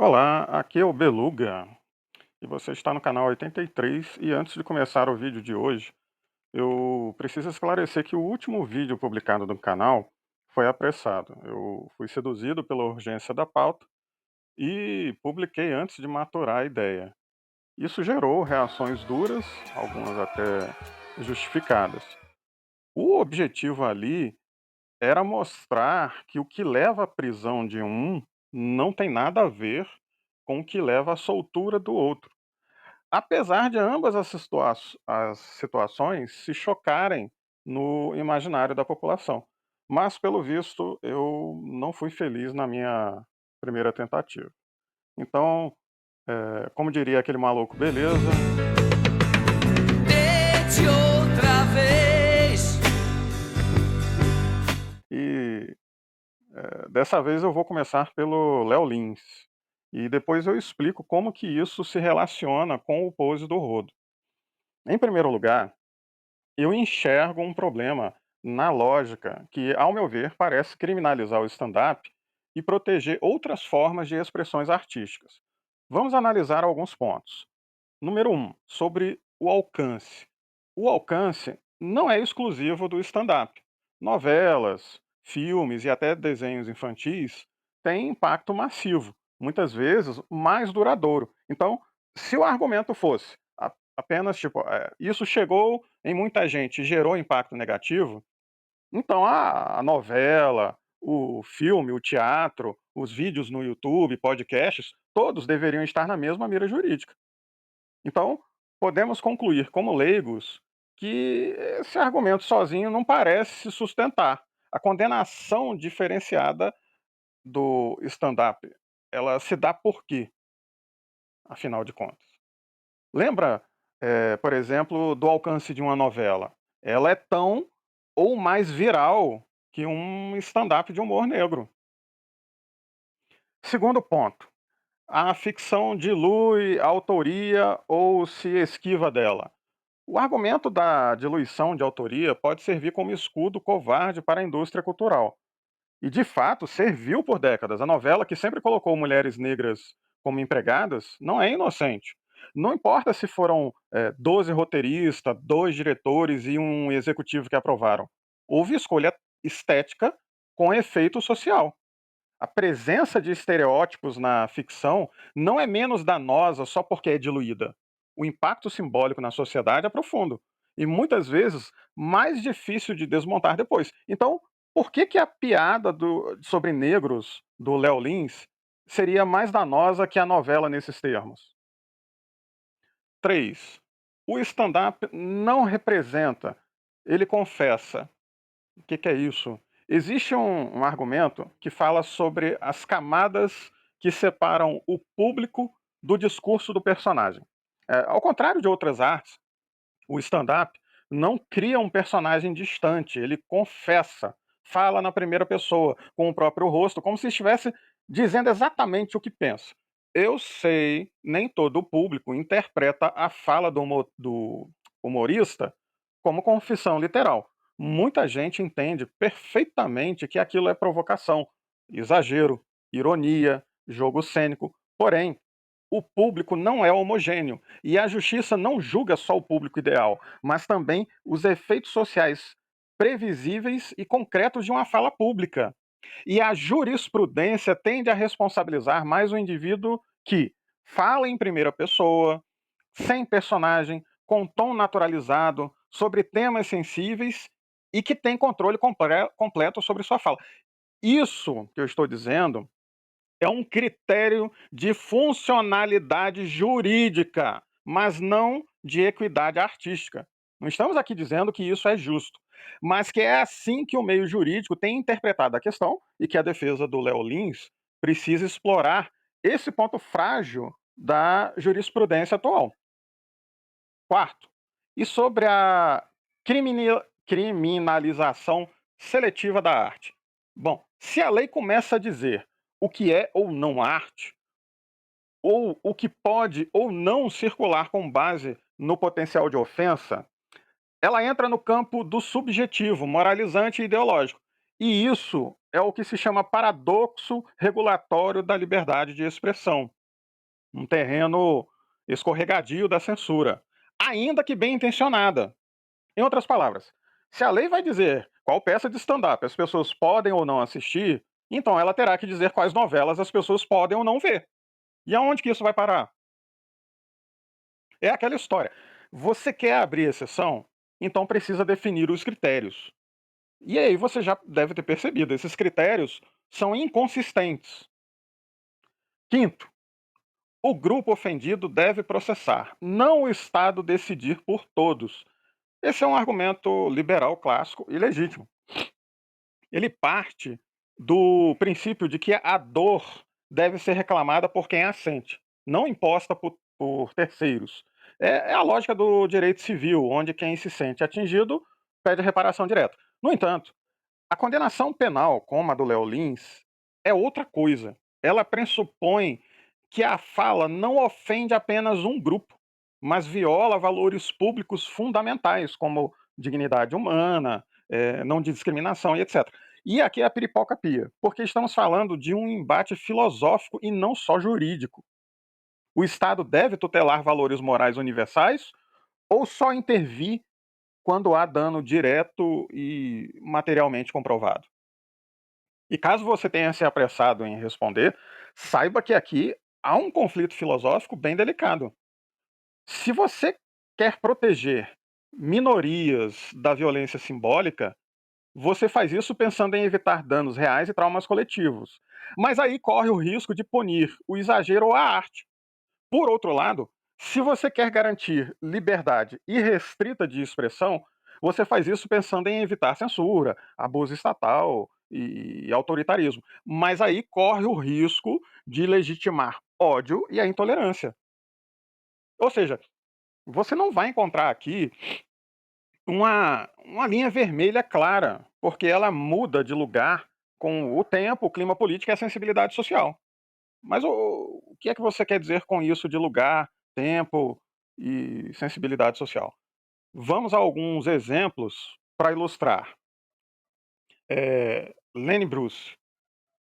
Olá, aqui é o Beluga e você está no canal 83. E antes de começar o vídeo de hoje, eu preciso esclarecer que o último vídeo publicado no canal foi apressado. Eu fui seduzido pela urgência da pauta e publiquei antes de maturar a ideia. Isso gerou reações duras, algumas até justificadas. O objetivo ali era mostrar que o que leva à prisão de um não tem nada a ver com o que leva à soltura do outro. Apesar de ambas as situações se chocarem no imaginário da população. Mas, pelo visto, eu não fui feliz na minha primeira tentativa. Então, como diria aquele maluco, beleza, Tente outra vez. e dessa vez eu vou começar pelo Léo Lins. E depois eu explico como que isso se relaciona com o pose do rodo. Em primeiro lugar, eu enxergo um problema na lógica que, ao meu ver, parece criminalizar o stand-up e proteger outras formas de expressões artísticas. Vamos analisar alguns pontos. Número um, sobre o alcance. O alcance não é exclusivo do stand-up. Novelas, filmes e até desenhos infantis têm impacto massivo, muitas vezes mais duradouro. Então, se o argumento fosse apenas tipo, isso chegou em muita gente e gerou impacto negativo, então a novela, o filme, o teatro, os vídeos no YouTube, podcasts, todos deveriam estar na mesma mira jurídica. Então, podemos concluir como leigos que esse argumento sozinho não parece se sustentar. A condenação diferenciada do stand-up, ela se dá por quê, afinal de contas? Lembra, por exemplo, do alcance de uma novela? Ela é tão ou mais viral que um stand-up de humor negro. Segundo ponto, a ficção dilui a autoria ou se esquiva dela. O argumento da diluição de autoria pode servir como escudo covarde para a indústria cultural. E, de fato, serviu por décadas. A novela, que sempre colocou mulheres negras como empregadas, não é inocente. Não importa se foram 12 roteiristas, 2 diretores e um executivo que aprovaram. Houve escolha estética com efeito social. A presença de estereótipos na ficção não é menos danosa só porque é diluída. O impacto simbólico na sociedade é profundo e muitas vezes mais difícil de desmontar depois. Então, por que, que a piada sobre negros do Léo Lins seria mais danosa que a novela nesses termos? 3. O stand-up não representa, ele confessa. O que, que é isso? Existe um argumento que fala sobre as camadas que separam o público do discurso do personagem. Ao contrário de outras artes, o stand-up não cria um personagem distante, ele confessa, fala na primeira pessoa, com o próprio rosto, como se estivesse dizendo exatamente o que pensa. Eu sei, nem todo o público interpreta a fala do humorista como confissão literal. Muita gente entende perfeitamente que aquilo é provocação, exagero, ironia, jogo cênico. Porém, o público não é homogêneo e a justiça não julga só o público ideal, mas também os efeitos sociais previsíveis e concretos de uma fala pública. E a jurisprudência tende a responsabilizar mais o indivíduo que fala em primeira pessoa, sem personagem, com tom naturalizado, sobre temas sensíveis e que tem controle completo sobre sua fala. Isso que eu estou dizendo é um critério de funcionalidade jurídica, mas não de equidade artística. Não estamos aqui dizendo que isso é justo, mas que é assim que o meio jurídico tem interpretado a questão e que a defesa do Léo Lins precisa explorar esse ponto frágil da jurisprudência atual. Quarto, e sobre a criminalização seletiva da arte? Bom, se a lei começa a dizer o que é ou não arte, ou o que pode ou não circular com base no potencial de ofensa, ela entra no campo do subjetivo, moralizante e ideológico. E isso é o que se chama paradoxo regulatório da liberdade de expressão. um terreno escorregadio da censura, ainda que bem intencionada. Em outras palavras, se a lei vai dizer qual peça de stand-up as pessoas podem ou não assistir, então ela terá que dizer quais novelas as pessoas podem ou não ver. E aonde que isso vai parar? É aquela história. Você quer abrir exceção? Então precisa definir os critérios. E aí você já deve ter percebido, esses critérios são inconsistentes. Quinto, o grupo ofendido deve processar, não o Estado decidir por todos. Esse é um argumento liberal clássico e legítimo. Ele parte do princípio de que a dor deve ser reclamada por quem a sente, não imposta por terceiros. É a lógica do direito civil, onde quem se sente atingido pede reparação direta. No entanto, a condenação penal, como a do Léo Lins, é outra coisa. Ela pressupõe que a fala não ofende apenas um grupo, mas viola valores públicos fundamentais, como dignidade humana, não discriminação e etc. E aqui é a piripoca-pia, porque estamos falando de um embate filosófico e não só jurídico. O Estado deve tutelar valores morais universais ou só intervir quando há dano direto e materialmente comprovado? E caso você tenha se apressado em responder, saiba que aqui há um conflito filosófico bem delicado. Se você quer proteger minorias da violência simbólica, você faz isso pensando em evitar danos reais e traumas coletivos. Mas aí corre o risco de punir o exagero ou a arte. Por outro lado, se você quer garantir liberdade irrestrita de expressão, você faz isso pensando em evitar censura, abuso estatal e autoritarismo. Mas aí corre o risco de legitimar ódio e a intolerância. Ou seja, você não vai encontrar aqui uma linha vermelha clara, porque ela muda de lugar com o tempo, o clima político e a sensibilidade social. Mas o que é que você quer dizer com isso de lugar, tempo e sensibilidade social? Vamos a alguns exemplos para ilustrar. Lenny Bruce,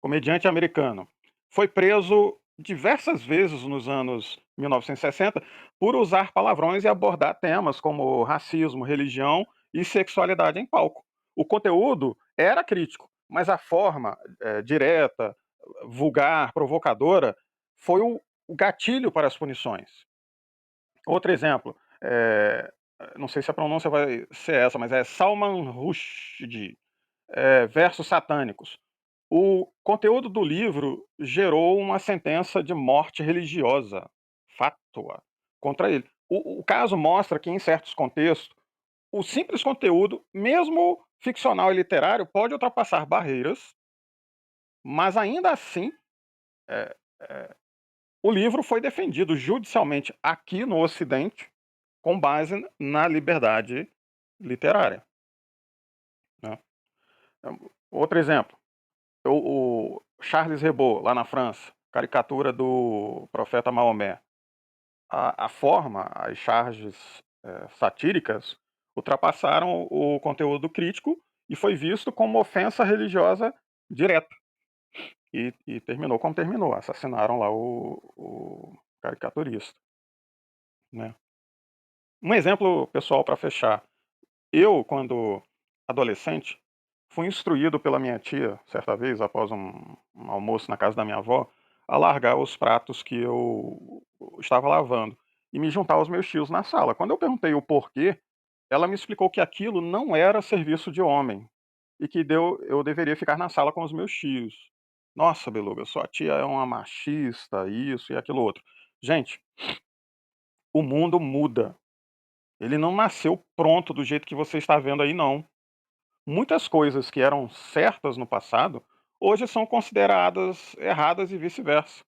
comediante americano, foi preso diversas vezes nos anos 1960 por usar palavrões e abordar temas como racismo, religião e sexualidade em palco. O conteúdo era crítico, mas a forma direta, vulgar, provocadora, foi o gatilho para as punições. Outro exemplo, não sei se a pronúncia vai ser essa, mas é Salman Rushdie, Versos Satânicos. O conteúdo do livro gerou uma sentença de morte religiosa, fátua, contra ele. O caso mostra que, em certos contextos, o simples conteúdo, mesmo ficcional e literário, pode ultrapassar barreiras, mas ainda assim, eh eh, o livro foi defendido judicialmente aqui no Ocidente, com base na liberdade literária, né. Outro exemplo, o Charles Hebdo, lá na França, caricatura do profeta Maomé. A forma, as charges, satíricas ultrapassaram o conteúdo crítico e foi visto como ofensa religiosa direta. E terminou como terminou, assassinaram lá o caricaturista, né. Um exemplo pessoal para fechar, eu quando adolescente, fui instruído pela minha tia, certa vez, após um almoço na casa da minha avó, a largar os pratos que eu estava lavando e me juntar aos meus tios na sala. Quando eu perguntei o porquê, ela me explicou que aquilo não era serviço de homem e que eu deveria ficar na sala com os meus tios. Nossa, Beluga, sua tia é uma machista, isso e aquilo outro. Gente, o mundo muda. Ele não nasceu pronto do jeito que você está vendo aí, não. Muitas coisas que eram certas no passado, hoje são consideradas erradas e vice-versa.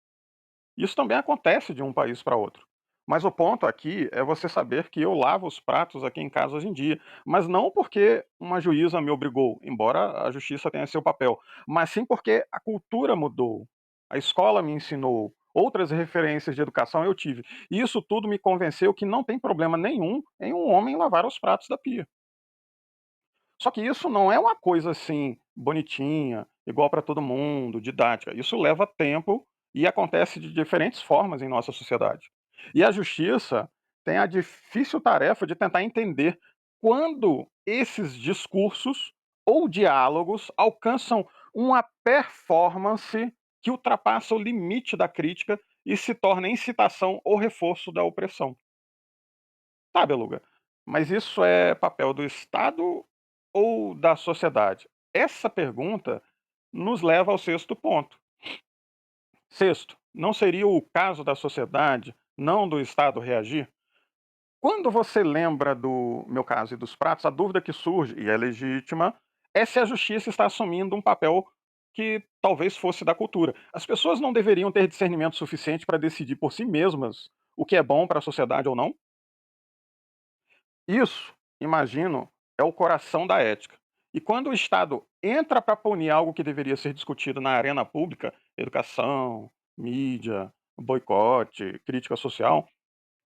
Isso também acontece de um país para outro. Mas o ponto aqui é você saber que eu lavo os pratos aqui em casa hoje em dia, mas não porque uma juíza me obrigou, embora a justiça tenha seu papel, mas sim porque a cultura mudou, a escola me ensinou, outras referências de educação eu tive. E isso tudo me convenceu que não tem problema nenhum em um homem lavar os pratos da pia. Só que isso não é uma coisa assim bonitinha, igual para todo mundo, didática. Isso leva tempo e acontece de diferentes formas em nossa sociedade. E a justiça tem a difícil tarefa de tentar entender quando esses discursos ou diálogos alcançam uma performance que ultrapassa o limite da crítica e se torna incitação ou reforço da opressão. Tá, Beluga, mas isso é papel do Estado ou da sociedade? Essa pergunta nos leva ao sexto ponto. Sexto, não seria o caso da sociedade, não do Estado reagir? Quando você lembra do meu caso e dos pratos, a dúvida que surge, e é legítima, é se a justiça está assumindo um papel que talvez fosse da cultura. As pessoas não deveriam ter discernimento suficiente para decidir por si mesmas o que é bom para a sociedade ou não? Isso, imagino, é o coração da ética. E quando o Estado entra para punir algo que deveria ser discutido na arena pública, educação, mídia, boicote, crítica social,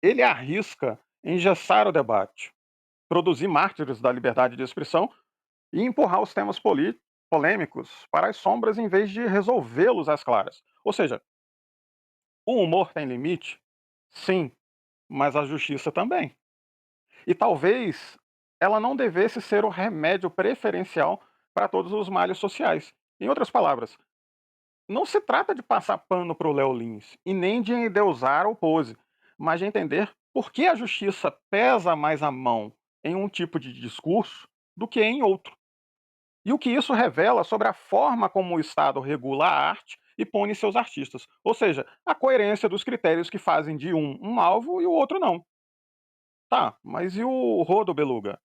ele arrisca engessar o debate, produzir mártires da liberdade de expressão e empurrar os temas polêmicos para as sombras em vez de resolvê-los às claras. Ou seja, o humor tem limite? Sim, mas a justiça também. E talvez ela não devesse ser o remédio preferencial para todos os males sociais. Em outras palavras, não se trata de passar pano para o Léo Lins e nem de endeusar ou pose, mas de entender por que a justiça pesa mais a mão em um tipo de discurso do que em outro. E o que isso revela sobre a forma como o Estado regula a arte e pune seus artistas. Ou seja, a coerência dos critérios que fazem de um alvo e o outro não. Tá, mas e o Rodo Beluga?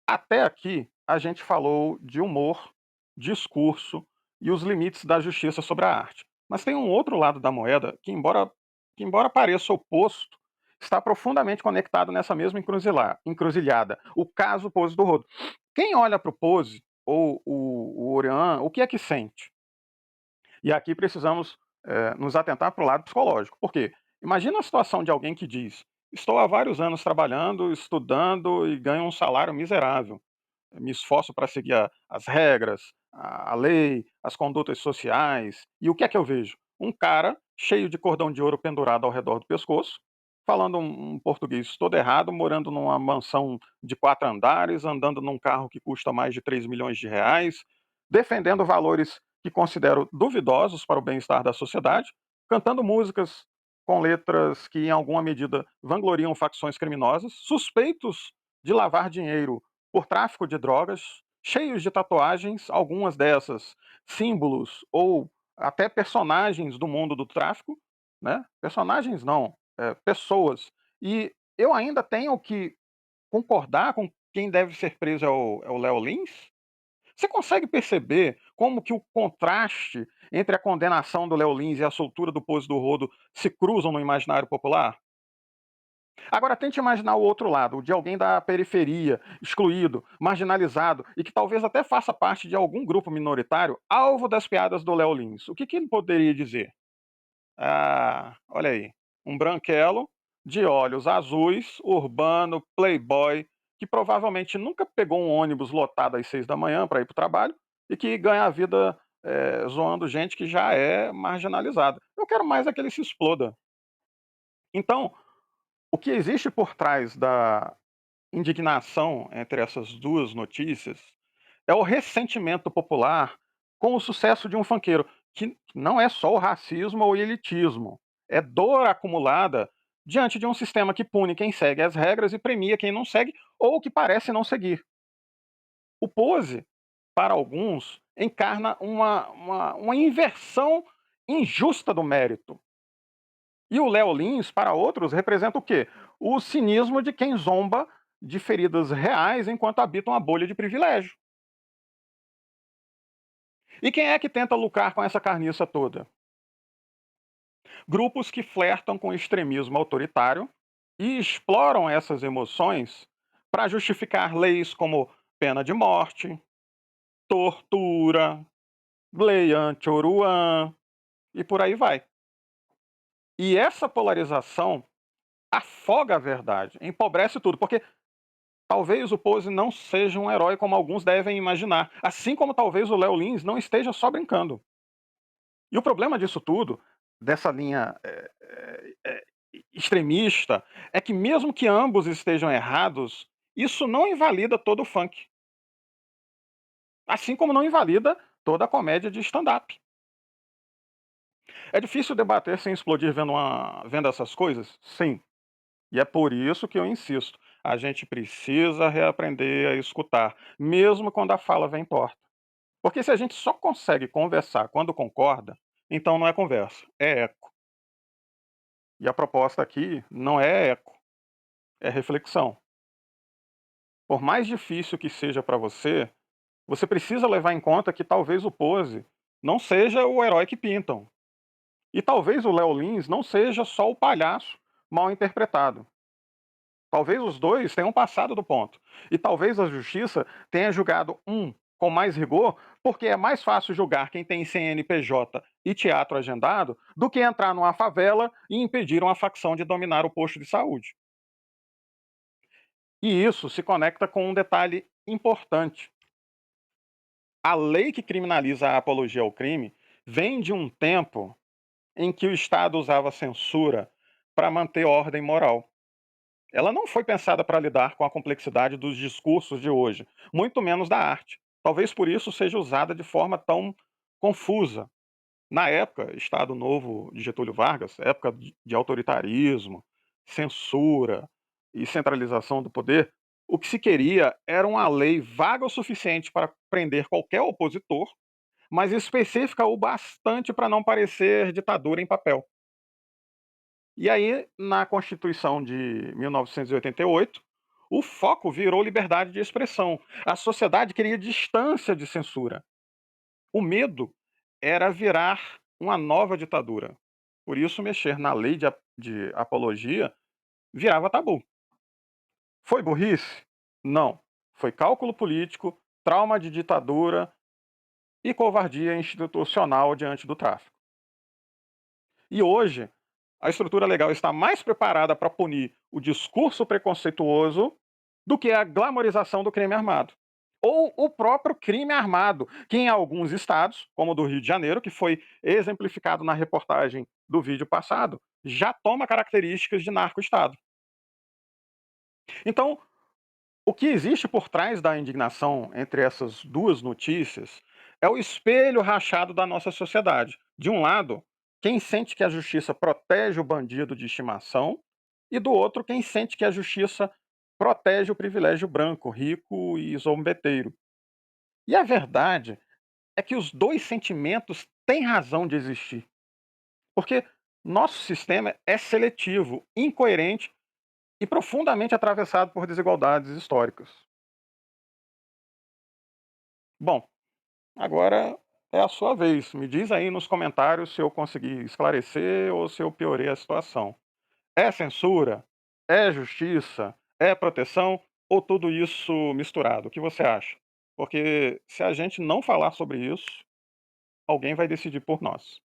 Até aqui, a gente falou de humor, discurso e os limites da justiça sobre a arte. Mas tem um outro lado da moeda que embora pareça oposto, está profundamente conectado nessa mesma encruzilhada. O caso Pose do Rodo. Quem olha para o Pose, ou o Orian, o que é que sente? E aqui precisamos nos atentar para o lado psicológico. Por quê? Imagina a situação de alguém que diz: estou há vários anos trabalhando, estudando e ganho um salário miserável, me esforço para seguir as regras, a lei, as condutas sociais. E o que é que eu vejo? Um cara cheio de cordão de ouro pendurado ao redor do pescoço, falando um português todo errado, morando numa mansão de 4 andares, andando num carro que custa mais de 3 milhões de reais, defendendo valores que considero duvidosos para o bem-estar da sociedade, cantando músicas com letras que, em alguma medida, vangloriam facções criminosas, suspeitos de lavar dinheiro por tráfico de drogas, cheios de tatuagens, algumas dessas símbolos ou até personagens do mundo do tráfico, né? Personagens não, pessoas. E eu ainda tenho que concordar com quem deve ser preso é o Léo Lins? Você consegue perceber como que o contraste entre a condenação do Léo Lins e a soltura do Pose do Rodo se cruzam no imaginário popular? Agora tente imaginar o outro lado, o de alguém da periferia, excluído, marginalizado e que talvez até faça parte de algum grupo minoritário, alvo das piadas do Léo Lins. O que ele poderia dizer? Ah, olha aí, um branquelo de olhos azuis, urbano, playboy, que provavelmente nunca pegou um ônibus lotado às 6 da manhã para ir para o trabalho e que ganha a vida zoando gente que já é marginalizada. Eu quero mais é que ele se exploda. Então, o que existe por trás da indignação entre essas duas notícias é o ressentimento popular com o sucesso de um funkeiro, que não é só o racismo ou elitismo, é dor acumulada diante de um sistema que pune quem segue as regras e premia quem não segue ou que parece não seguir. O Pose, para alguns, encarna uma inversão injusta do mérito. E o Léo Lins, para outros, representa o quê? O cinismo de quem zomba de feridas reais enquanto habita uma bolha de privilégio. E quem é que tenta lucrar com essa carniça toda? Grupos que flertam com extremismo autoritário e exploram essas emoções para justificar leis como pena de morte, tortura, lei anti-Oruan e por aí vai. E essa polarização afoga a verdade, empobrece tudo, porque talvez o Pose não seja um herói como alguns devem imaginar, assim como talvez o Léo Lins não esteja só brincando. E o problema disso tudo dessa linha, extremista, é que mesmo que ambos estejam errados, isso não invalida todo o funk, assim como não invalida toda a comédia de stand-up. É difícil debater sem explodir vendo essas coisas? Sim, e é por isso que eu insisto, a gente precisa reaprender a escutar, mesmo quando a fala vem torta. Porque se a gente só consegue conversar quando concorda, então não é conversa, é eco. E a proposta aqui não é eco, é reflexão. Por mais difícil que seja para você, você precisa levar em conta que talvez o Pose não seja o herói que pintam. E talvez o Léo Lins não seja só o palhaço mal interpretado. Talvez os dois tenham passado do ponto. E talvez a justiça tenha julgado um com mais rigor, porque é mais fácil julgar quem tem CNPJ e teatro agendado do que entrar numa favela e impedir uma facção de dominar o posto de saúde. E isso se conecta com um detalhe importante. A lei que criminaliza a apologia ao crime vem de um tempo em que o Estado usava censura para manter ordem moral. Ela não foi pensada para lidar com a complexidade dos discursos de hoje, muito menos da arte. Talvez por isso seja usada de forma tão confusa. Na época, Estado Novo de Getúlio Vargas, época de autoritarismo, censura e centralização do poder, o que se queria era uma lei vaga o suficiente para prender qualquer opositor, mas específica o bastante para não parecer ditadura em papel. E aí, na Constituição de 1988, o foco virou liberdade de expressão. A sociedade queria distância de censura. O medo era virar uma nova ditadura. Por isso, mexer na lei de apologia virava tabu. Foi burrice? Não. Foi cálculo político, trauma de ditadura e covardia institucional diante do tráfico. E hoje, a estrutura legal está mais preparada para punir o discurso preconceituoso do que a glamorização do crime armado. Ou o próprio crime armado, que em alguns estados, como o do Rio de Janeiro, que foi exemplificado na reportagem do vídeo passado, já toma características de narco-estado. Então, o que existe por trás da indignação entre essas duas notícias é o espelho rachado da nossa sociedade. De um lado, quem sente que a justiça protege o bandido de estimação, e do outro, quem sente que a justiça protege o privilégio branco, rico e zombeteiro. E a verdade é que os dois sentimentos têm razão de existir, porque nosso sistema é seletivo, incoerente e profundamente atravessado por desigualdades históricas. Bom, agora é a sua vez. Me diz aí nos comentários se eu consegui esclarecer ou se eu piorei a situação. É censura? É justiça? É proteção? Ou tudo isso misturado? O que você acha? Porque se a gente não falar sobre isso, alguém vai decidir por nós.